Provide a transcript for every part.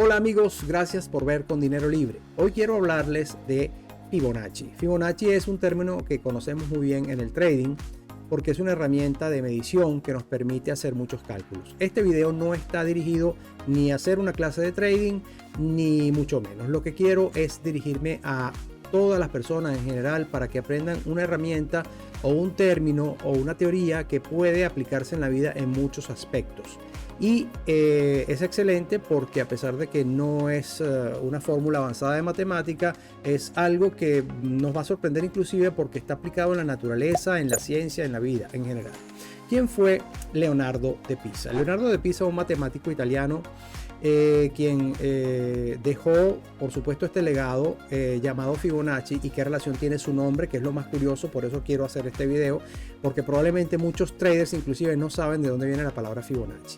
Hola amigos, gracias por ver Con Dinero Libre. Hoy quiero hablarles de Fibonacci. Fibonacci es un término que conocemos muy bien en el trading porque es una herramienta de medición que nos permite hacer muchos cálculos. Este video no está dirigido ni a hacer una clase de trading ni mucho menos. Lo que quiero es dirigirme a todas las personas en general para que aprendan una herramienta o un término o una teoría que puede aplicarse en la vida en muchos aspectos. Y es excelente porque a pesar de que no es una fórmula avanzada de matemática, es algo que nos va a sorprender inclusive porque está aplicado en la naturaleza, en la ciencia, en la vida en general. ¿Quién fue Leonardo de Pisa? Leonardo de Pisa, un matemático italiano quien dejó por supuesto este legado llamado Fibonacci. ¿Y qué relación tiene su nombre? Que es lo más curioso, por eso quiero hacer este video, porque probablemente muchos traders inclusive no saben de dónde viene la palabra Fibonacci.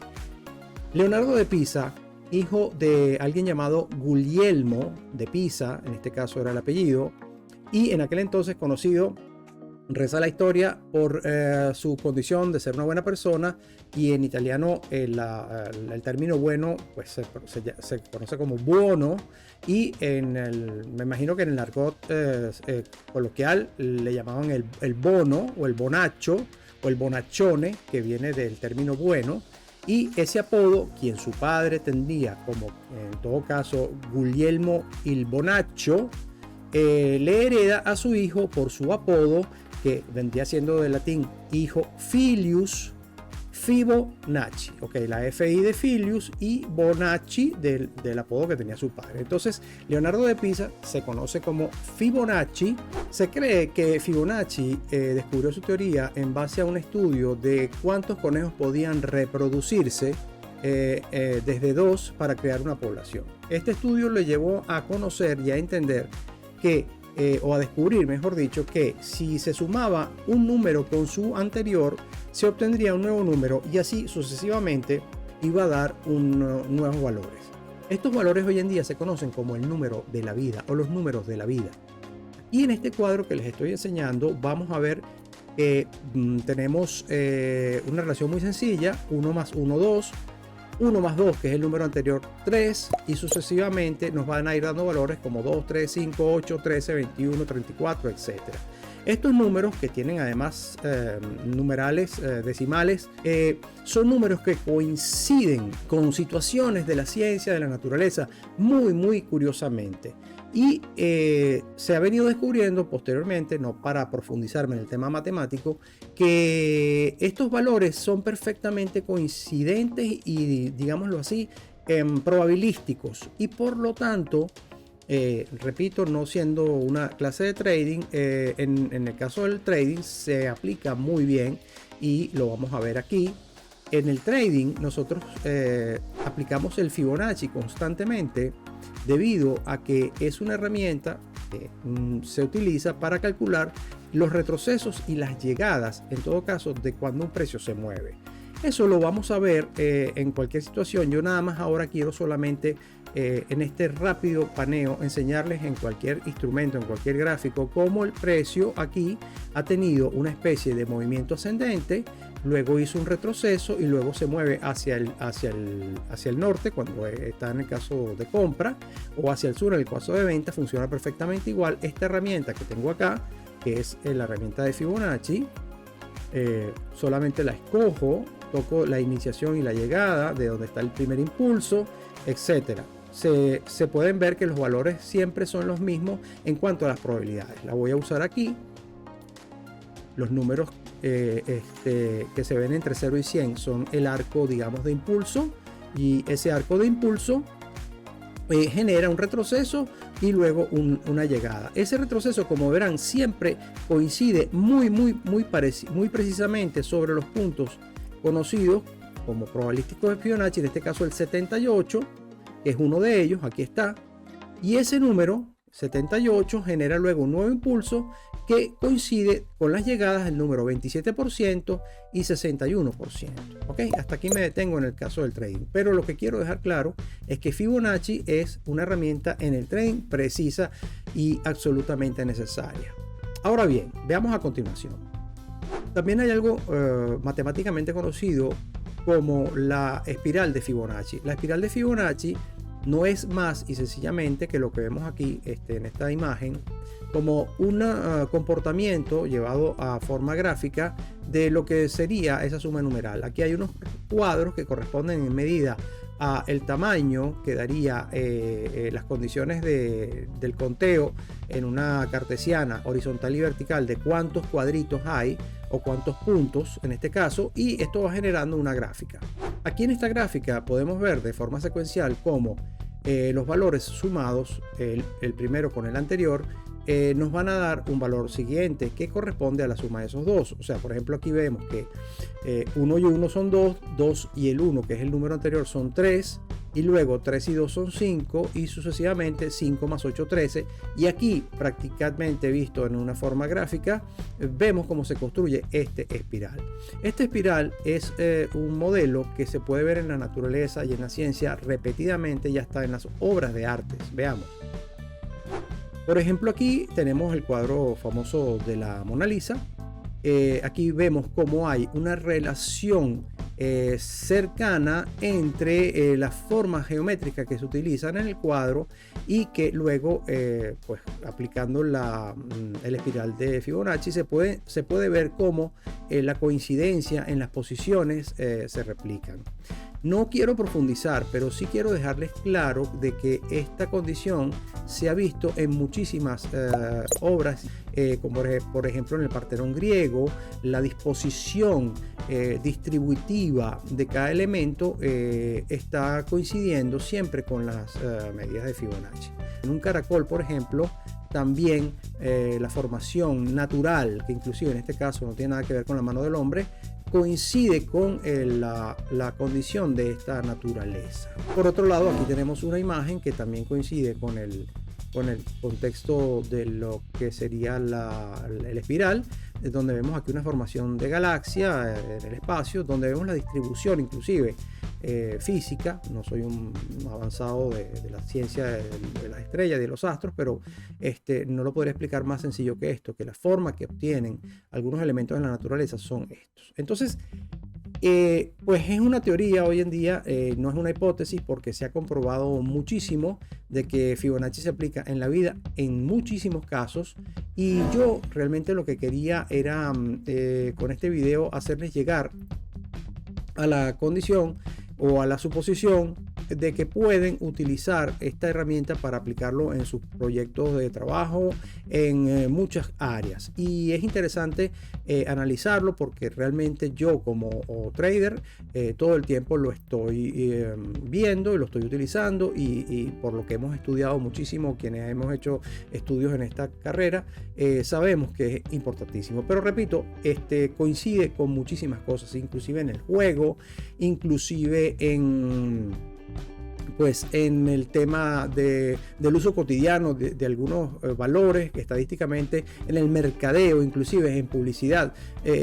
Leonardo de Pisa, hijo de alguien llamado Guglielmo de Pisa, en este caso era el apellido, y en aquel entonces conocido, reza la historia, por su condición de ser una buena persona, y en italiano el término bueno pues se conoce como buono, y me imagino que en el argot coloquial le llamaban el bono o el bonaccio o el bonaccione, que viene del término bueno. Y ese apodo, quien su padre tendría como, en todo caso, Guglielmo il Bonaccio, le hereda a su hijo por su apodo, que vendría siendo de latín hijo Filius Fibonacci. Ok, la FI de Filius y Bonacci del apodo que tenía su padre. Entonces, Leonardo de Pisa se conoce como Fibonacci. Se cree que Fibonacci descubrió su teoría en base a un estudio de cuántos conejos podían reproducirse desde 2 para crear una población. Este estudio le llevó a conocer y a entender que o a descubrir, mejor dicho, que si se sumaba un número con su anterior, se obtendría un nuevo número y así sucesivamente iba a dar nuevos valores. Estos valores hoy en día se conocen como el número de la vida o los números de la vida. Y en este cuadro que les estoy enseñando vamos a ver que tenemos una relación muy sencilla: 1 más 1, 2. 1 más 2, que es el número anterior, 3, y sucesivamente nos van a ir dando valores como 2, 3, 5, 8, 13, 21, 34, etc. Estos números, que tienen además numerales decimales, son números que coinciden con situaciones de la ciencia, de la naturaleza, muy curiosamente. Y se ha venido descubriendo posteriormente, no para profundizarme en el tema matemático, que estos valores son perfectamente coincidentes y, digámoslo así, probabilísticos. Y por lo tanto, repito, no siendo una clase de trading, en el caso del trading se aplica muy bien y lo vamos a ver aquí. En el trading nosotros aplicamos el Fibonacci constantemente debido a que es una herramienta que se utiliza para calcular los retrocesos y las llegadas, en todo caso, de cuando un precio se mueve. Eso lo vamos a ver en cualquier situación. Yo nada más ahora quiero solamente en este rápido paneo enseñarles en cualquier instrumento, en cualquier gráfico, cómo el precio aquí ha tenido una especie de movimiento ascendente, luego hizo un retroceso y luego se mueve hacia el norte cuando está en el caso de compra, o hacia el sur en el caso de venta. Funciona perfectamente igual. Esta herramienta que tengo acá, que es la herramienta de Fibonacci, solamente la escojo, toco la iniciación y la llegada de donde está el primer impulso, etcétera. Se pueden ver que los valores siempre son los mismos en cuanto a las probabilidades. La voy a usar aquí. Los números que se ven entre 0 y 100 son el arco, digamos, de impulso, y ese arco de impulso genera un retroceso y luego una llegada. Ese retroceso, como verán, siempre coincide muy precisamente sobre los puntos conocidos como probabilísticos de Fibonacci, en este caso el 78, que es uno de ellos. Aquí está, y ese número 78 genera luego un nuevo impulso que coincide con las llegadas del número 27% y 61%. Ok, hasta aquí me detengo en el caso del trading, pero lo que quiero dejar claro es que Fibonacci es una herramienta en el trading precisa y absolutamente necesaria. Ahora bien, veamos a continuación. También hay algo matemáticamente conocido como la espiral de Fibonacci. La espiral de Fibonacci no es más y sencillamente que lo que vemos aquí en esta imagen como un comportamiento llevado a forma gráfica de lo que sería esa suma numeral. Aquí hay unos cuadros que corresponden en medida a el tamaño que daría las condiciones del conteo en una cartesiana horizontal y vertical de cuántos cuadritos hay o cuántos puntos en este caso, y esto va generando una gráfica. Aquí en esta gráfica podemos ver de forma secuencial cómo los valores sumados, el primero con el anterior, nos van a dar un valor siguiente que corresponde a la suma de esos dos. O sea, por ejemplo, aquí vemos que 1 y 1 son 2, 2 y el 1, que es el número anterior, son 3, y luego 3 y 2 son 5, y sucesivamente 5 más 8, 13. Y aquí, prácticamente visto en una forma gráfica, vemos cómo se construye este espiral. Este espiral es un modelo que se puede ver en la naturaleza y en la ciencia repetidamente, ya está en las obras de artes. Veamos. Por ejemplo, aquí tenemos el cuadro famoso de la Mona Lisa. Aquí vemos cómo hay una relación cercana entre las formas geométricas que se utilizan en el cuadro y que luego, pues aplicando el espiral de Fibonacci, se puede ver cómo la coincidencia en las posiciones se replican. No quiero profundizar, pero sí quiero dejarles claro de que esta condición se ha visto en muchísimas obras, como por ejemplo en el Partenón griego. La disposición distributiva de cada elemento está coincidiendo siempre con las medidas de Fibonacci. En un caracol, por ejemplo, también la formación natural, que inclusive en este caso no tiene nada que ver con la mano del hombre, coincide con la condición de esta naturaleza. Por otro lado, aquí tenemos una imagen que también coincide con el contexto de lo que sería el espiral, donde vemos aquí una formación de galaxia en el espacio, donde vemos la distribución inclusive física. No soy un avanzado de la ciencia de las estrellas y de los astros, pero no lo podría explicar más sencillo que esto, que la forma que obtienen algunos elementos en la naturaleza son estos. Entonces, pues es una teoría hoy en día, no es una hipótesis, porque se ha comprobado muchísimo de que Fibonacci se aplica en la vida en muchísimos casos, y yo realmente lo que quería era con este video hacerles llegar a la condición o a la suposición de que pueden utilizar esta herramienta para aplicarlo en sus proyectos de trabajo en muchas áreas. Y es interesante analizarlo, porque realmente yo como trader todo el tiempo lo estoy viendo y lo estoy utilizando, y por lo que hemos estudiado muchísimo quienes hemos hecho estudios en esta carrera, sabemos que es importantísimo. Pero repito, coincide con muchísimas cosas, inclusive en el juego, inclusive en el tema del uso cotidiano de algunos valores estadísticamente, en el mercadeo, inclusive en publicidad.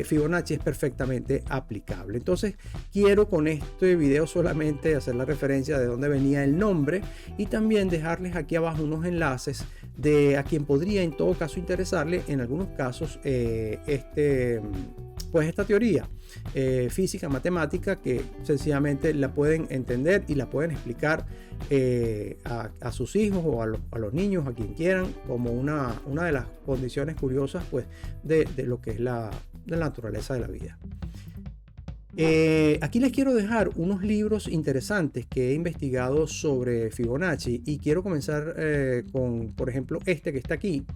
Fibonacci es perfectamente aplicable. Entonces quiero con este video solamente hacer la referencia de dónde venía el nombre, y también dejarles aquí abajo unos enlaces de a quien podría en todo caso interesarle en algunos casos pues esta teoría física, matemática, que sencillamente la pueden entender y la pueden explicar a sus hijos o a los niños, a quien quieran, como una de las condiciones curiosas pues de lo que es la naturaleza de la vida. Aquí les quiero dejar unos libros interesantes que he investigado sobre Fibonacci, y quiero comenzar con, por ejemplo, este que está aquí.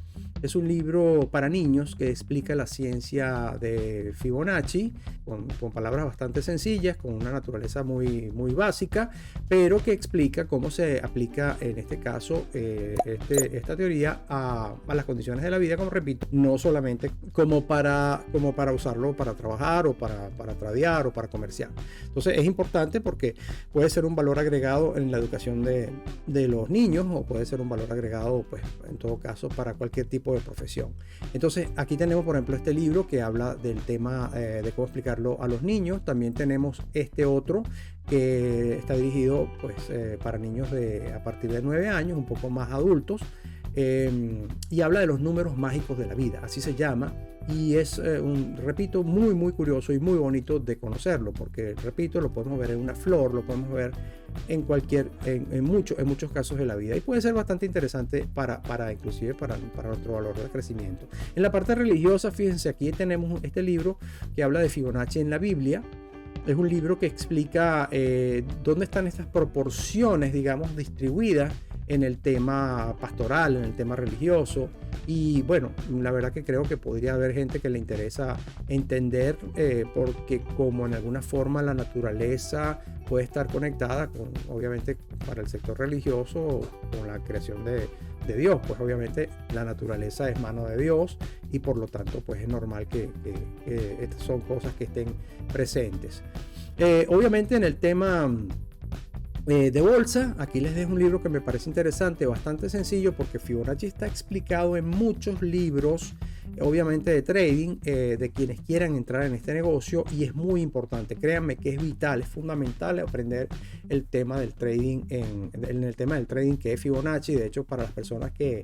Es un libro para niños que explica la ciencia de Fibonacci con palabras bastante sencillas, con una naturaleza muy básica, pero que explica cómo se aplica en este caso esta teoría a las condiciones de la vida, como repito, no solamente como para usarlo para trabajar o para tradear o para comerciar. Entonces es importante porque puede ser un valor agregado en la educación de los niños, o puede ser un valor agregado, pues en todo caso, para cualquier tipo de profesión. Entonces aquí tenemos, por ejemplo, este libro que habla del tema de cómo explicarlo a los niños. También tenemos este otro que está dirigido pues para niños a partir de 9 años, un poco más adultos. y habla de los números mágicos de la vida, así se llama. Y es, repito, muy muy curioso y muy bonito de conocerlo, porque repito, lo podemos ver en una flor, lo podemos ver en muchos casos de la vida, y puede ser bastante interesante inclusive para nuestro valor de crecimiento. En la parte religiosa, fíjense, aquí tenemos este libro que habla de Fibonacci en la Biblia. Es un libro que explica dónde están estas proporciones, digamos, distribuidas en el tema pastoral, en el tema religioso. Y bueno, la verdad que creo que podría haber gente que le interesa entender, porque como en alguna forma la naturaleza puede estar conectada con, obviamente, para el sector religioso, con la creación de Dios, pues obviamente la naturaleza es mano de Dios, y por lo tanto pues es normal que estas son cosas que estén presentes. Obviamente en el tema de bolsa, aquí les dejo un libro que me parece interesante, bastante sencillo, porque Fibonacci está explicado en muchos libros, obviamente de trading, de quienes quieran entrar en este negocio, y es muy importante, créanme que es vital, es fundamental aprender el tema del trading, en el tema del trading que es Fibonacci. De hecho, para las personas que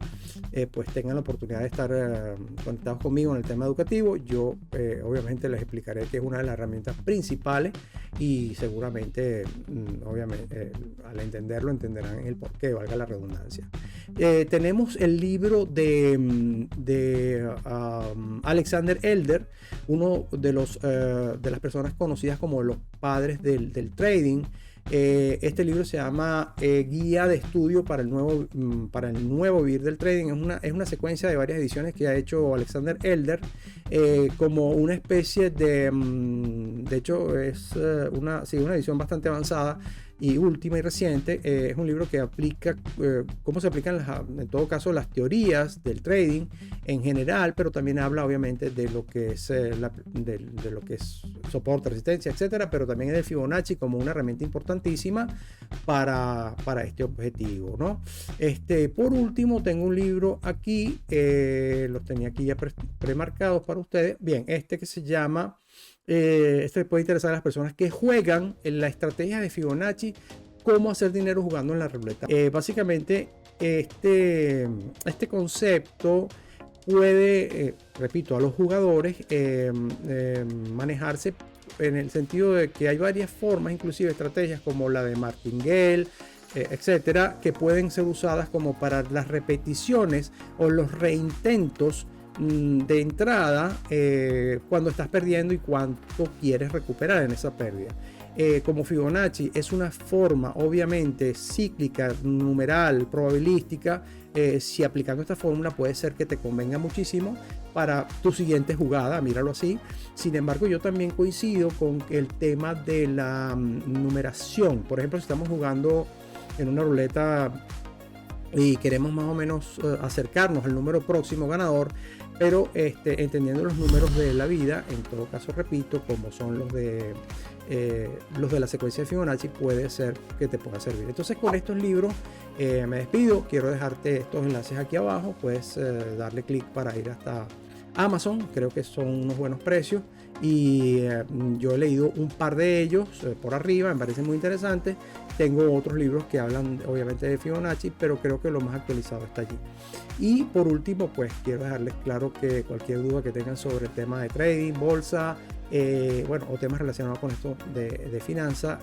pues tengan la oportunidad de estar conectados conmigo en el tema educativo, yo obviamente les explicaré que es una de las herramientas principales, y seguramente obviamente al entenderlo entenderán el porqué, valga la redundancia. Tenemos el libro de Alexander Elder, uno de las personas conocidas como los padres del trading. Este libro se llama Guía de Estudio para el nuevo vivir del trading. Es una secuencia de varias ediciones que ha hecho Alexander Elder, como una especie de hecho es una edición bastante avanzada y última y reciente. Es un libro que aplica cómo se aplican en todo caso las teorías del trading en general, pero también habla obviamente de lo que es de lo que es soporte, resistencia, etcétera, pero también de Fibonacci como una herramienta importantísima para este objetivo, ¿no? Por último, tengo un libro aquí, los tenía aquí ya premarcados para ustedes. Bien, que se llama esto puede interesar a las personas que juegan en la estrategia de Fibonacci, cómo hacer dinero jugando en la ruleta. Básicamente, este concepto puede, repito, a los jugadores manejarse en el sentido de que hay varias formas, inclusive estrategias como la de martingale, etcétera, que pueden ser usadas como para las repeticiones o los reintentos de entrada cuando estás perdiendo y cuánto quieres recuperar en esa pérdida. Como Fibonacci es una forma obviamente cíclica, numeral, probabilística, si aplicando esta fórmula puede ser que te convenga muchísimo para tu siguiente jugada, míralo así. Sin embargo, yo también coincido con el tema de la numeración. Por ejemplo, si estamos jugando en una ruleta y queremos más o menos acercarnos al número próximo ganador, pero entendiendo los números de la vida, en todo caso, repito, como son los de la secuencia de Fibonacci, puede ser que te pueda servir. Entonces, con estos libros me despido. Quiero dejarte estos enlaces aquí abajo. Puedes darle clic para ir hasta Amazon. Creo que son unos buenos precios, y yo he leído un par de ellos por arriba, me parece muy interesante. Tengo otros libros que hablan obviamente de Fibonacci, pero creo que lo más actualizado está allí. Y por último, pues quiero dejarles claro que cualquier duda que tengan sobre el tema de trading, bolsa, o temas relacionados con esto de finanzas,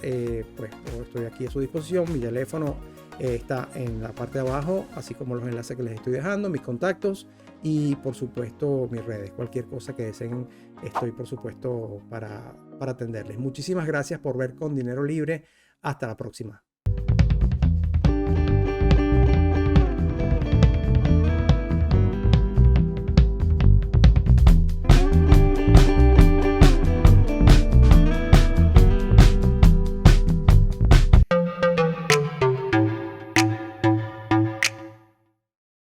pues estoy aquí a su disposición. Mi teléfono está en la parte de abajo, así como los enlaces que les estoy dejando, mis contactos y por supuesto mis redes. Cualquier cosa que deseen, estoy por supuesto para atenderles. Muchísimas gracias por ver Con Dinero Libre. Hasta la próxima.